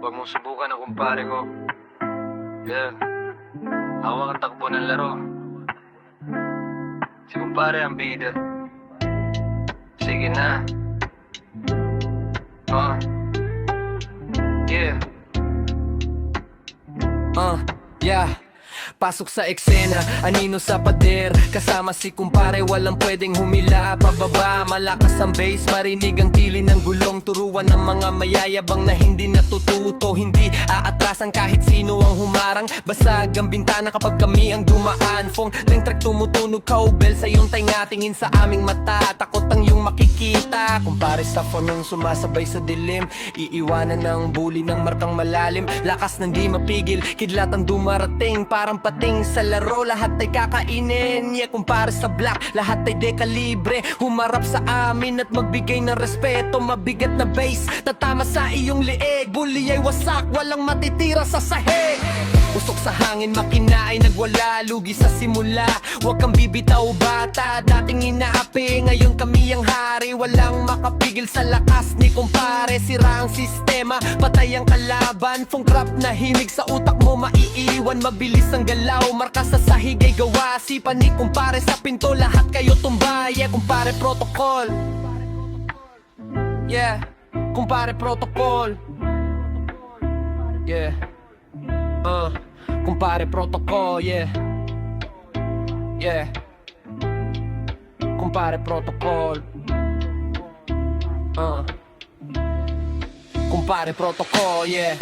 Huwag mong subukan ang kumpare ko. Yeah. Hawak ang takbo ng laro. Si kumpare ang bida. Sige na. Yeah. Yeah. Pasok sa eksena, anino sa pader. Kasama si kumpare, walang pwedeng humila pababa. Malakas ang bass, marinig ang tili ng gulong. Turuan ng mga mayayabang na hindi natututo. Hindi aatrasan kahit sino ang humarang. Basag ang bintana kapag kami ang dumaan. Phone, ring track tumutunog, cowbell sa iyong tainga. Tingin sa aming mata, takot ang iyong makikita. Kumpare sa phone sumasabay sa dilim. Iiwanan ng bully ng markang malalim. Lakas ng di mapigil, kidlat ang dumarating. Parang pating sa laro, lahat ay kakainin. Yeah, kumpare sa black, lahat ay dekalibre. Humarap sa amin at magbigay ng respeto. Mabigat na bass, tatama sa iyong liig. Bully ay wasak, walang matitira sa sahig. Usok sa hangin, makina ay nagwala. Lugi sa simula, huwag kang bibitaw bata. Dating inaapi, ngayon kami ang hari. Walang makapigil sa lakas ni kumpare. Sira ang sistema, patay ang kalaban. Fong crap na himig sa utak mo maiiwan. Mabilis ang galaw, marka sa sahig ay gawa. Sipan ni kumpare sa pinto, lahat kayo tumba. Yeah, kumpare protocol. Yeah, kumpare protocol. Yeah. Kumpare protocol, yeah. Yeah. Kumpare protocol. Kumpare protocol, yeah.